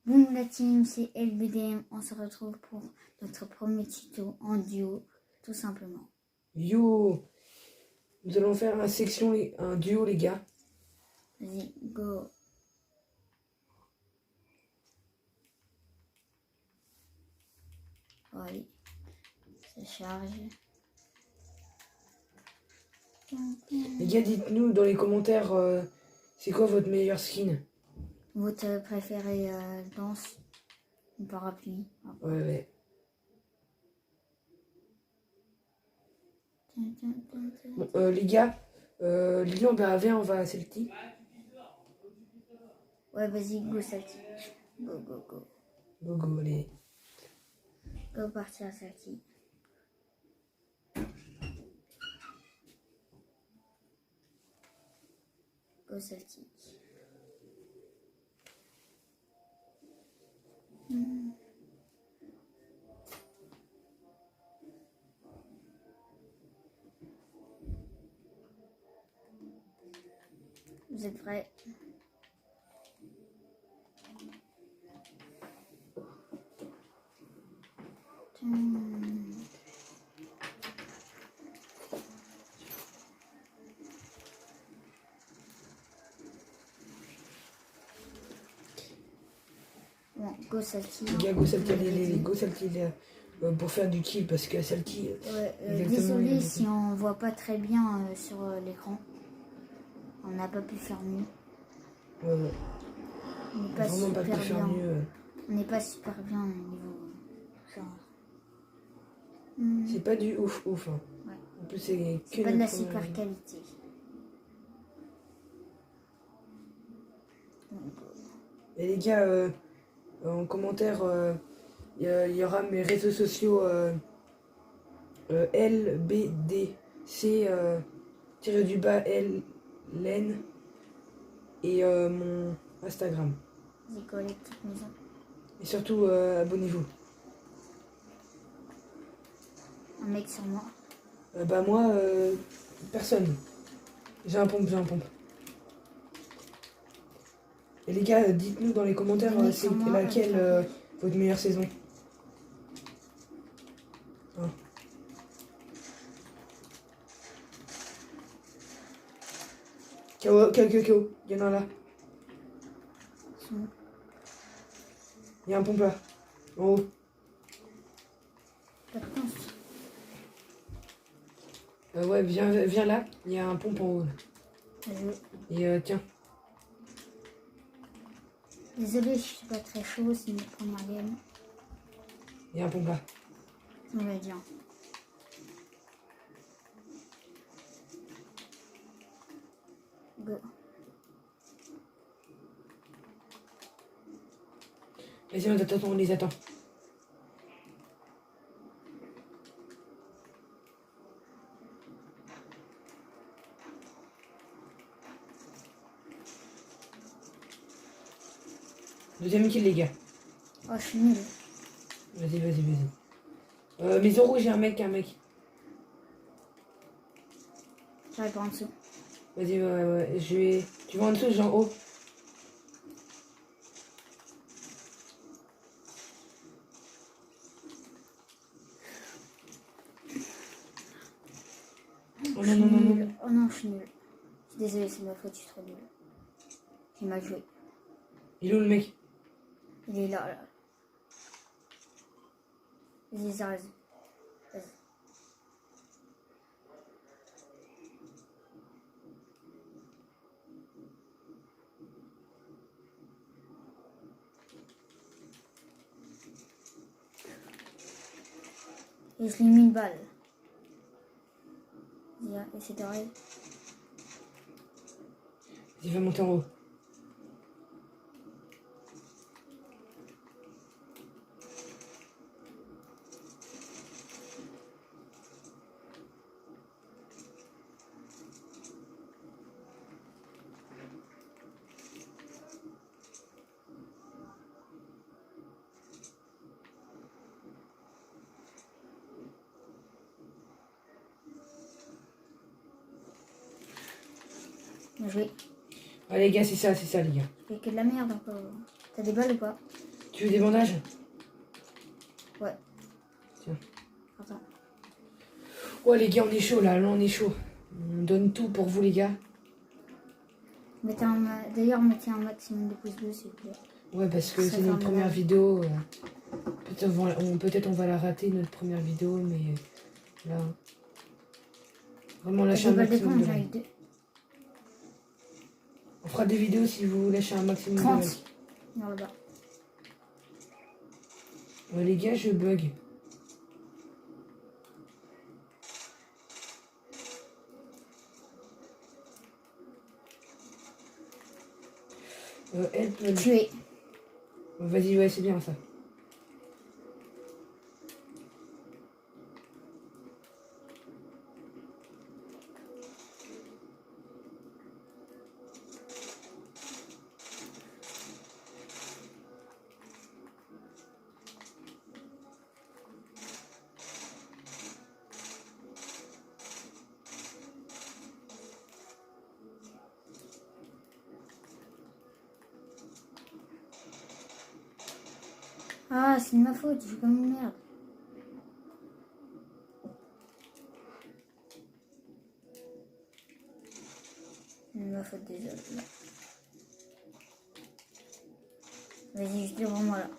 Bonjour la team, c'est LBDM. On se retrouve pour notre premier tuto en duo, tout simplement. Yo, nous allons faire un duo les gars. Vas-y, go. Oh, allez, ça charge. Les gars, dites-nous dans les commentaires, c'est quoi votre meilleur skin? Votre préféré danse, une parapluie. Ouais. Bon, les gars, Lilian, bah viens, on va à Celtic. Ouais, vas-y, go Salty. Go. Go, allez. Go partir à Salty. Go Salty. Vous êtes prêts? Bon, go Salty. Les gars, go Celtic, allez, go Celtic pour faire du kill parce que Celtic. Désolé si on voit pas très bien sur l'écran. On n'a pas pu faire mieux. Ouais. On n'est pas Vraiment super pas pu faire bien. mieux. On n'est pas super bien au niveau ça. C'est pas du ouf. Hein. Ouais. En plus, c'est C'est pas de la super qualité. Et les gars, en commentaire, il y aura mes réseaux sociaux LBDC LN et mon Instagram. J'ai collé toute maison. Et surtout, abonnez-vous. Un mec sur moi. Bah moi, personne. J'ai un pompe. Et les gars, dites-nous dans les commentaires c'est laquelle votre meilleure saison. Hein. KO, il y en a un là. Il y a un pompe là, en haut. Pas de chance. Ouais, viens là, il y a un pompe en haut. Et tiens. Désolé, je suis pas très chaud, c'est ma première game. Il y a un pompe là. On va dire. Go. Vas-y, on les attend. Deuxième kill, les gars. Oh, je suis nul. Vas-y. Mais Zoro, j'ai un mec. J'arrive pas en dessous. Vas-y, ouais. Tu vas en dessous, genre haut. Oh non. Oh non, je suis nul. Je suis désolée, c'est ma faute, je suis trop nul. J'ai mal joué. Il est où le mec? Il est là. Vas-y, ça reste. Vas-y. Et je lui ai mis une balle. Viens, essaie de rêver. Il va monter en haut. Bien joué. Ah les gars, c'est ça les gars. Je fais que de la merde encore. T'as des balles ou pas? Tu veux des bandages? Ouais. Tiens. Attends. Ouais les gars, on est chaud là on est chaud. On donne tout pour vous les gars. D'ailleurs, mettez un maximum de pouces bleus, s'il vous plaît. Ouais, parce que Ce c'est serait notre première formidable. vidéo. Peut-être on va la rater, notre première vidéo, mais là. Vraiment T'as lâcher des un balles de maximum pompe, de j'en ai likes. deux. On fera des vidéos si vous lâchez un maximum de 30. likes. Dans le bas. Ouais, les gars, je bug. Help. Tué. Vas-y, ouais, c'est bien ça. Ah, c'est de ma faute, je suis comme une merde. C'est de ma faute, désolé. Vas-y, juste devant moi là.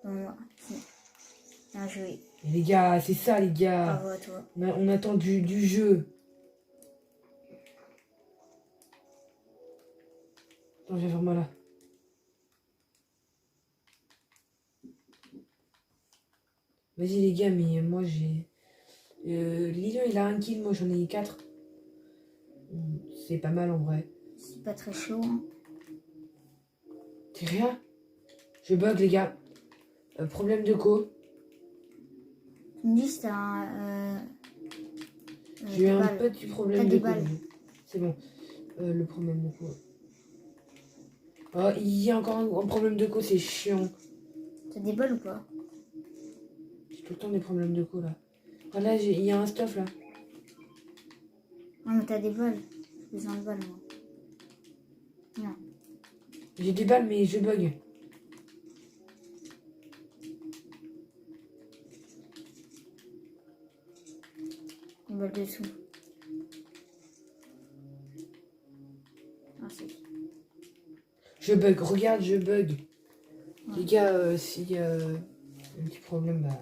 Devant moi. Si. Bien joué. Et les gars, c'est ça, les gars. Bravo à toi. On attend du jeu. Attends, viens vers moi là. Vas-y, les gars, mais moi j'ai. Lilian, il a un kill, moi j'en ai 4. C'est pas mal en vrai. C'est pas très chaud. Hein. C'est rien. Je bug, les gars. Problème de co. Tu me dis si t'as un. J'ai eu des un balles. petit problème T'as de des co. balles. C'est bon. Le problème de co. Oh, il y a encore un problème de co, c'est chiant. T'as des balles ou pas? J'ai tout le temps des problèmes de co là. Ah là, il y a un stuff là. Non, mais t'as des balles. J'ai besoin de balles, moi. Non. J'ai des balles, mais je bug. Des balles dessous. Merci. Je bug, regarde, je bug. Ouais. Les gars, s'il y a un petit problème, bah.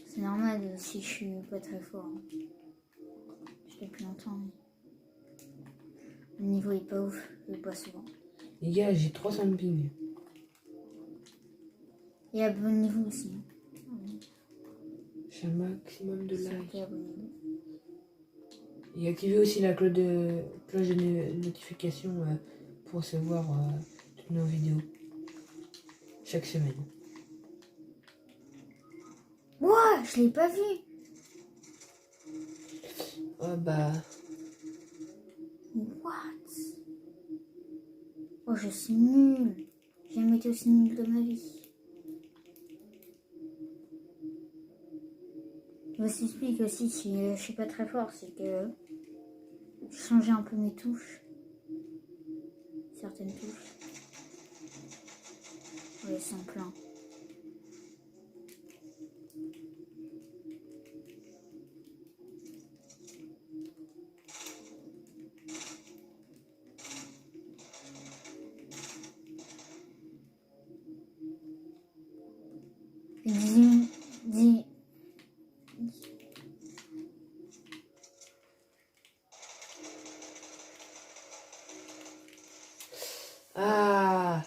C'est normal si je suis pas très fort. Hein. Je fais plus longtemps. Mais... Le niveau est pas ouf, je le pas souvent. Les gars, j'ai 300 de ping. Et à bon niveau aussi. J'ai un maximum de C'est likes. à bon niveau. Et activez aussi la cloche de notification pour recevoir toutes nos vidéos. Chaque semaine. Ouah, je l'ai pas vu. Oh bah. What? Oh, je suis nulle. J'ai jamais été aussi nulle de ma vie. Je m'explique aussi si je suis pas très fort, c'est que j'ai changé un peu mes touches. Certaines touches. Ouais, ils sont pleins. Dis. Ah.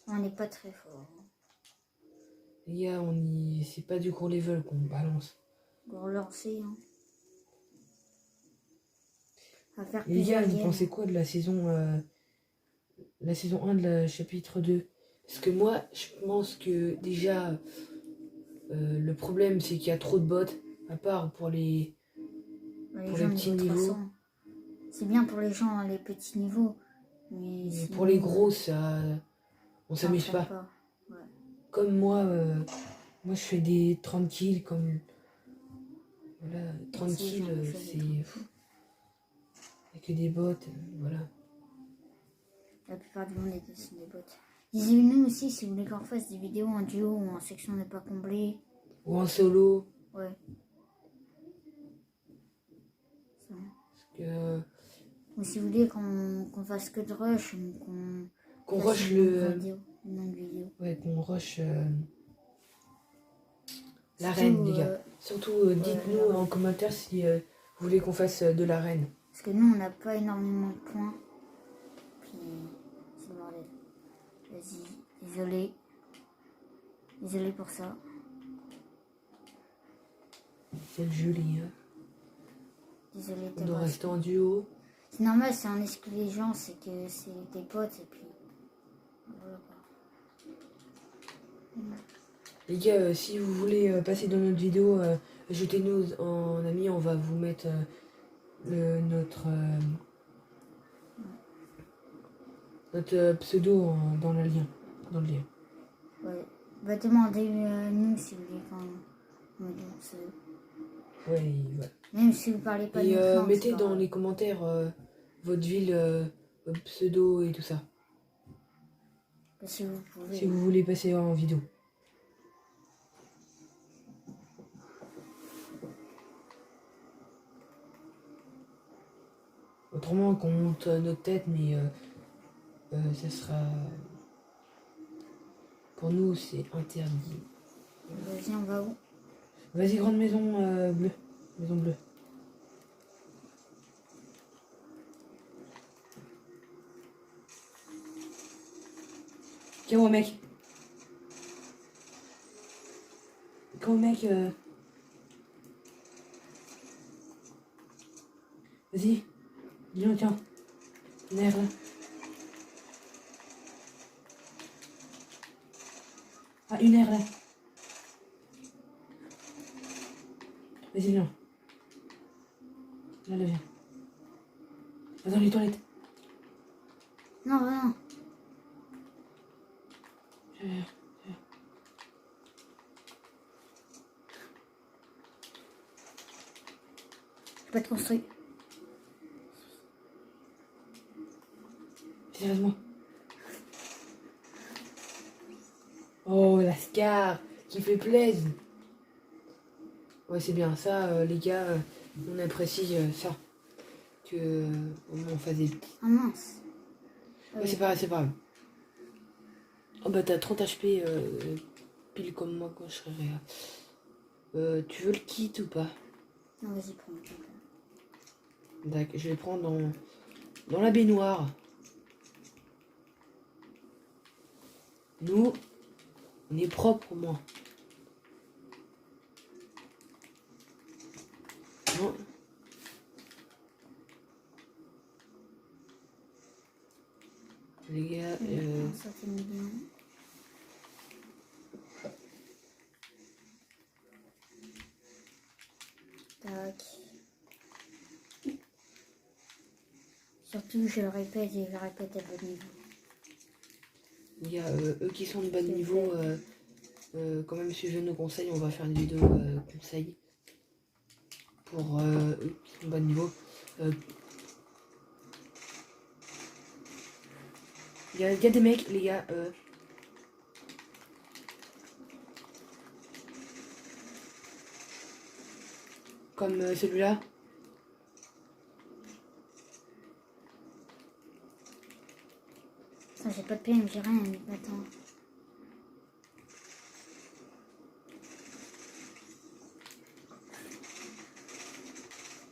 On n'est pas très fort. Les gars, c'est pas du gros level qu'on balance. Pour relancer, hein. À faire Et les gars, plusieurs vous games. pensez quoi de la saison 1 de la chapitre 2? Parce que moi, je pense que déjà, le problème, c'est qu'il y a trop de bots, à part pour les petits niveau niveaux. 300. C'est bien pour les gens, les petits niveaux. Mais Mais sinon, pour les gros, ça, on ça s'amuse entraîne pas. Ouais. Comme moi, je fais des 30 kills, comme... Voilà, 30 Aussi, kills, j'en ai fait c'est... des Il n'y a que des bots, voilà. La plupart du monde est aussi des bots. Dis-nous aussi si vous voulez qu'on fasse des vidéos en duo ou en section n'est pas comblée. Ou en solo. Ouais. Ça. Parce que... Ou si vous voulez qu'on fasse que de rush, ou Qu'on fasse rush une le... longue vidéo. Ouais, qu'on rush Surtout, l'arène, les gars. Surtout, dites-nous en commentaire si vous voulez qu'on fasse de l'arène. Parce que nous, on n'a pas énormément de points. Puis, c'est le bordel. Vas-y, désolé. Désolé pour ça. C'est le jeu, les gars. Désolé de On doit t'avoir rester en duo. C'est normal, si on exclut les gens, c'est que c'est tes potes et puis... Voilà quoi. Les gars, si vous voulez passer dans notre vidéo, ajoutez-nous en ami, on va vous mettre notre pseudo dans le lien. Ouais. Bah demandez-nous si vous voulez qu'on me donne ce... Ouais, voilà. Même si vous parlez pas de Et notre langue, mettez c'est pas dans grave. les commentaires votre ville, votre pseudo et tout ça. Si vous pouvez. Si vous voulez passer en vidéo. Autrement qu'on monte notre tête, mais ça sera... Pour nous, c'est interdit. Vas-y, on va où? Vas-y, grande maison bleue. Maison bleue. KO mec. KO mec. Vas-y. Viens, tiens. Une air là. Ah, une air là. Vas-y, viens. Là, viens. Va dans les toilettes. Non, non. Viens. Je peux te construire. Sérieusement. Oh, la Scar qui fait plaisir. Ouais, c'est bien ça, les gars. On apprécie ça. Que on fasse des... Ah mince. Ouais, c'est pas grave, c'est pas grave. Oh bah t'as 30 HP pile comme moi quand je serai tu veux le kit ou pas? Non, vas-y, prends le temps. D'accord, je vais le prendre dans la baignoire. Nous, on est propre au moins. Non. Les gars, Ça fait bien. Tac. Surtout, je le répète et je le répète à bon niveau. il y a eux qui sont de bas niveau, quand même suivez nos conseils, on va faire une vidéo conseils pour eux qui sont de bas niveau. Il y a des mecs, les gars, comme celui-là. J'ai pas de PM, j'ai rien, mais attends.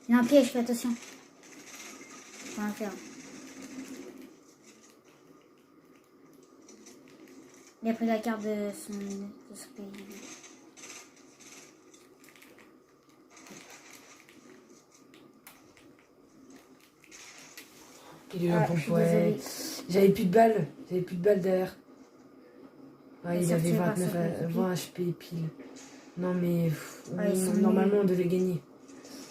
Il y a un piège, fais attention. Faut rien faire. Il a pris la carte de son pays. Il est là pour désolée. J'avais plus de balles derrière. Ah, il ça avait tire par 29 sa 20 HP pile. Non mais ils sont normalement on devait gagner.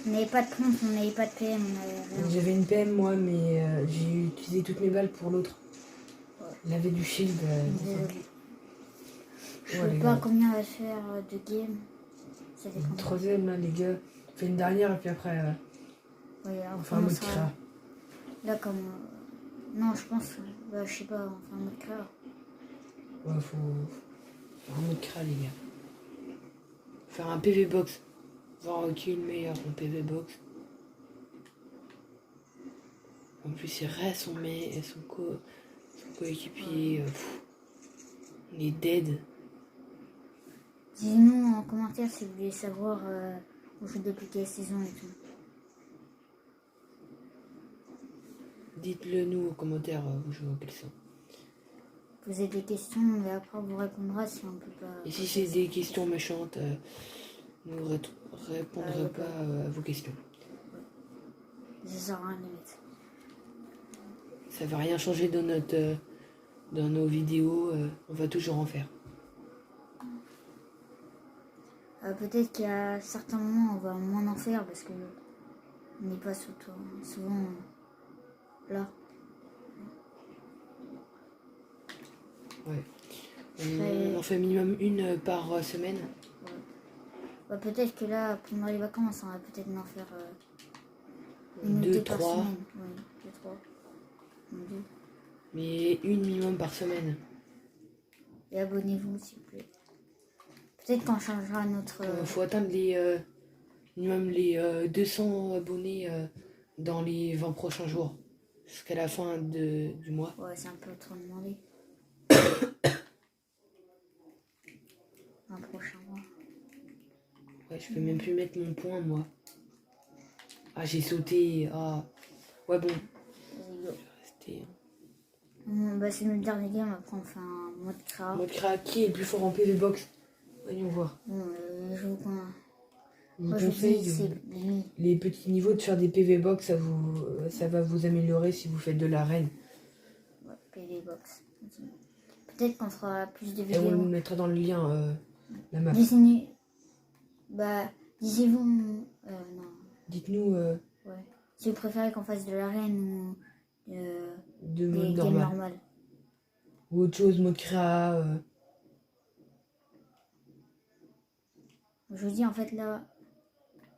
On n'avait pas de pompe, on n'avait pas de PM, on avait rien. J'avais une PM moi, mais j'ai utilisé toutes mes balles pour l'autre. Ouais. Il avait du shield. Désolé. Je Ouais, sais les pas gars. combien va faire de game. Ça dépend. Troisième là les gars. On fait une dernière et puis après Ouais, on fait un mode commencera créa. Là comme... Non, je pense... Bah, je sais pas, on fait un mode créa. Ouais, faut faire un mode créa, les gars. Faire un PV box. Voir qui est le meilleur en PV box. En plus, il reste son coéquipier. On est dead. Dites-nous en commentaire si vous voulez savoir vous jouez depuis quelle saison et tout. Dites-le nous en commentaire, vous jouez en quel sens. Posez des questions et après on vous répondra si on peut pas. Et si c'est des questions méchantes, nous répondrons pas à vos questions. Ça sert à rien limite. Ça va rien changer dans nos vidéos, on va toujours en faire. Peut-être qu'à certains moments on va moins en faire parce que on n'est pas souvent là. Ouais. On en fait minimum une par semaine. Ouais. Bah, peut-être que là, pendant les vacances, on va peut-être en faire une ou deux par 2-3. semaine. Oui, 2-3. Deux. Mais une minimum par semaine. Et abonnez-vous s'il vous plaît. Peut-être qu'on changera notre. Faut atteindre minimum les 200 abonnés dans les 20 prochains jours. Jusqu'à la fin du mois. Ouais, c'est un peu trop demandé. Un prochain mois. Ouais, je peux même plus mettre mon point, moi. Ah, j'ai sauté. Ah. Ouais, bon. Vas-y, go. Je vais rester. Bah, c'est notre dernier game. Après, on fait un mode créa. Mode créa, qui est le plus fort en PV Box? Voyons voir. Bon, je vous connais. Je Moi, vous je conseille dis, c'est Lily. les petits niveaux de faire des PV Box, ça va vous améliorer si vous faites de l'arène. Ouais, PV Box. Peut-être qu'on fera plus de Et on le vidéos. mettra dans le lien, la map. Disney. Bah, disiez-vous. Non. Dites-nous Ouais. Si vous préférez qu'on fasse de l'arène ou de des mode games normal. normales. Ou autre chose, mode créa. Je vous dis, en fait, là,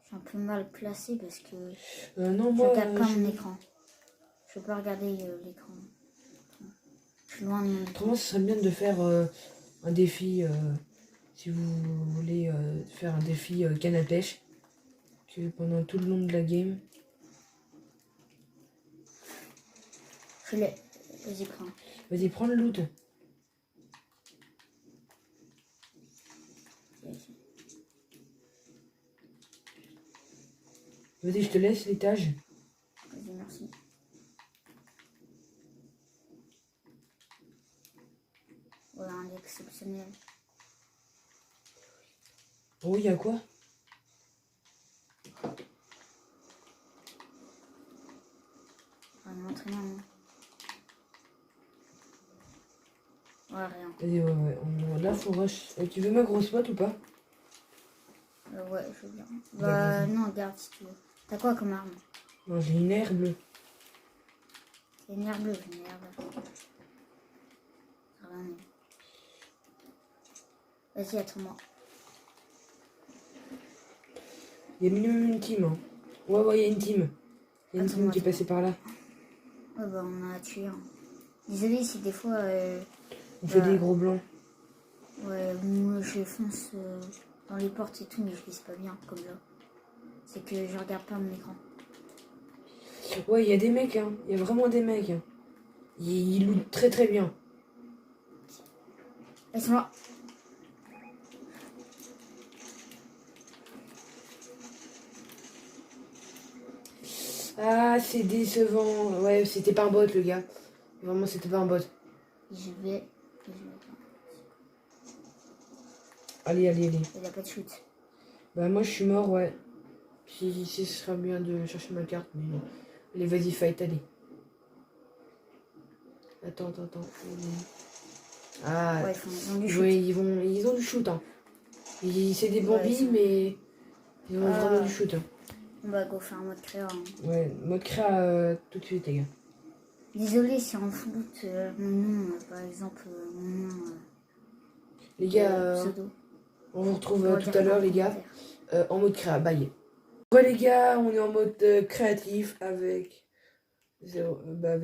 je suis un peu mal placé parce que Non, je moi. regarde pas mon écran. Je peux pas regarder l'écran. Je suis loin de mon écran. Autrement, ce serait bien de faire un défi, si vous voulez faire un défi canne à pêche, que pendant tout le long de la game. Je l'ai. Vas-y, prends. Vas-y, prends le loot. Vas-y, je te laisse l'étage. Vas-y, merci. Voilà, un exceptionnel. Oh, il y a quoi? Un entraînement. Ouais, rien. Vas-y, ouais. Là, faut rush. Tu veux ma grosse boîte ou pas? Ouais, je veux bien. Bah, vas-y. non, garde si tu veux. T'as quoi comme arme? Non, j'ai une aire bleue. C'est une herbe bleue, une herbe. Rien. Vas-y, attends-moi. Il y a minimum une team. Hein. Ouais, il y a une team. Il y a une team Attends-moi, qui est passée par là. Ouais, bah, on en a tué un. Désolé si des fois. On fait bah, des gros blancs. Ouais, moi je fonce dans les portes et tout, mais je vise pas bien, comme là. C'est que je regarde pas mon écran. Ouais, il y a des mecs, hein. Il y a vraiment des mecs. Hein. Ils lootent très très bien. Elles sont là. Ah, c'est décevant. Ouais, c'était pas un bot, le gars. Vraiment, c'était pas un bot. Je vais. Allez. Il a pas de shoot. Bah, moi, je suis mort, ouais. Si ce serait bien de chercher ma carte, mais non. Allez, vas-y, fight, allez. Attends. Ah, Ouais, ils ont du shoot. ouais, ils ont du shoot, hein. C'est des bambis, Ouais, mais ils ont vraiment du shoot. Hein. On va go faire un mode créa. Hein. Ouais, mode créa tout de suite, les gars. Désolé si on floute mon nom, par exemple, mon nom. Les gars, pseudo. on vous retrouve On va tout dire à l'heure, en les gars, commentaire. en mode créa. Bye. Ouais, les gars, on est en mode créatif avec. Voilà.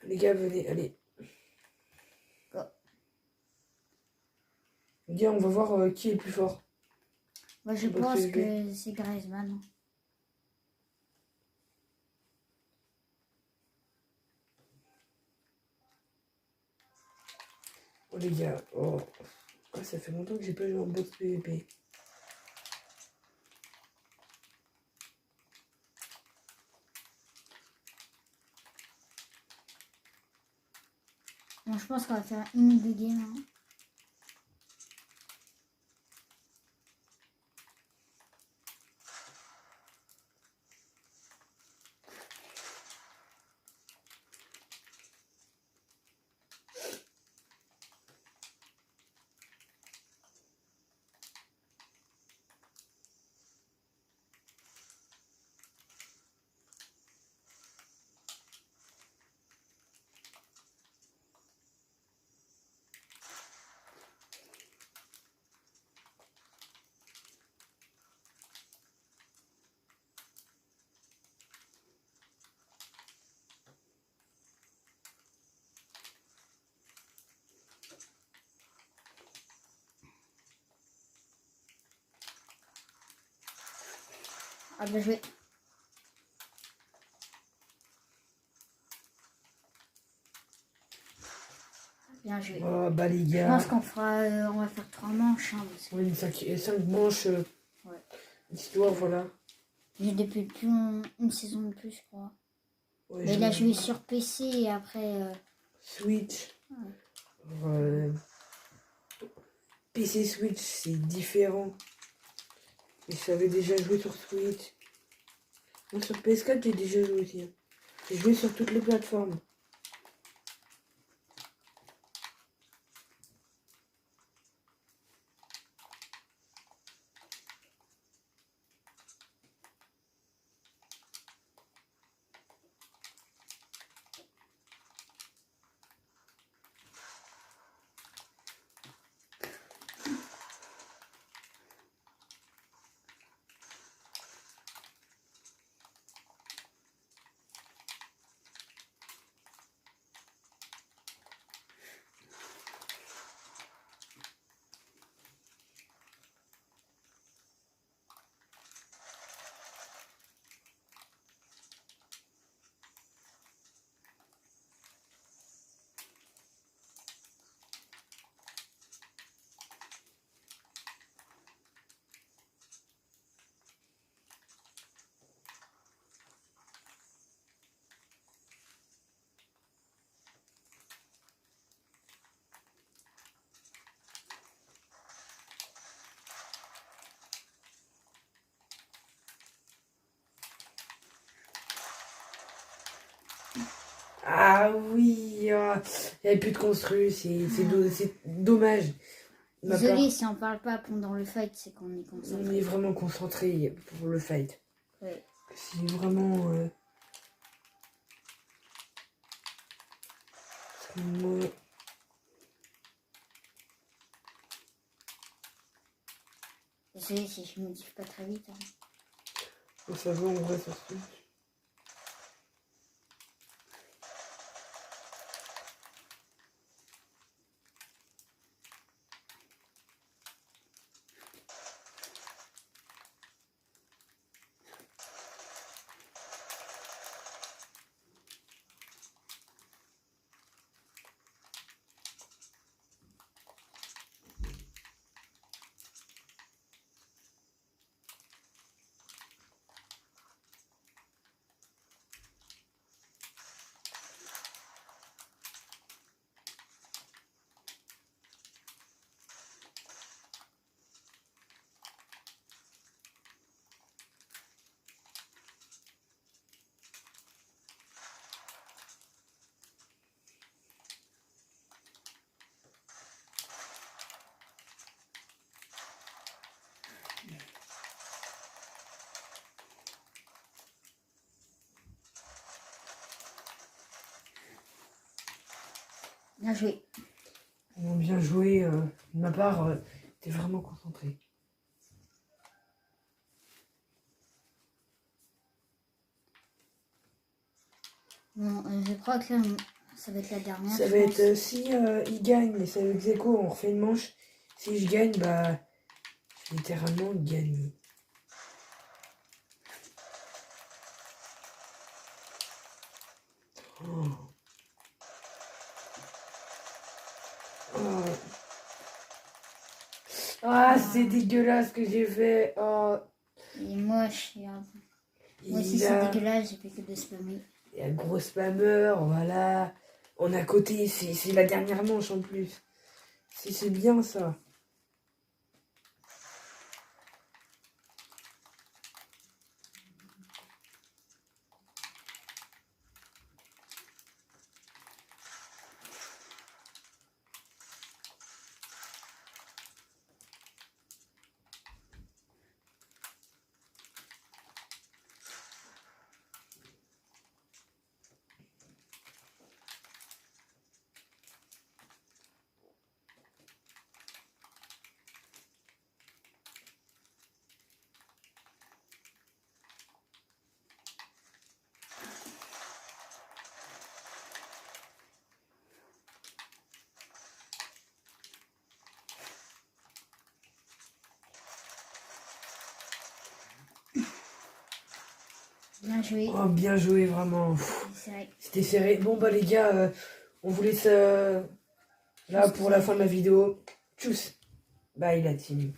Les gars, venez, allez. Viens, on va voir qui est le plus fort. Moi, je Bah, pense c'est que c'est Griezmann. Oh les gars, oh. Ah, ça fait longtemps que j'ai pas joué en box PVP. Bon, je pense qu'on va faire une ou deux games. Hein. Ah, bien joué. Bien joué. Oh bah les Je gars. pense qu'on fera, on va faire 3 manches. Hein, parce que... Oui, 5 manches. Ouais. Histoire, voilà. J'ai depuis plus une saison de plus, je crois. Ouais, Mais il a joué sur PC et après... Switch. Ouais. PC Switch, c'est différent. Et je savais déjà jouer sur Switch. Moi, sur PS4, j'ai déjà joué aussi. Hein. J'ai joué sur toutes les plateformes. Ah oui, ah, il n'y avait plus de construit, c'est dommage. de ma part. Désolé si on parle pas pendant le fight, c'est qu'on est On concentré. est vraiment concentré pour le fight. Ouais. C'est vraiment... moi, Désolé si je me dis pas très vite. Hein. ça va, on va sur Switch. Bien joué. Ils ont bien joué. De ma part, t'es vraiment concentré. Bon, je crois que là, ça va être la dernière. Ça je va pense. être, si il gagne, mais ça va être ex aequo, on refait une manche. Si je gagne, bah, je vais littéralement gagner. Oh. Oh. Ah, c'est dégueulasse ce que j'ai fait. Oh. Il est moche, regarde. Moi aussi, Il c'est a... dégueulasse, j'ai fait que de spammer. Il y a gros spammer, voilà. On a côté, c'est la dernière manche en plus. C'est bien ça. Bien joué. Oh, bien joué, vraiment. C'est vrai. C'était serré. Bon, bah, les gars, on vous laisse là pour la fin de la vidéo. Tchuss. Bye, la team.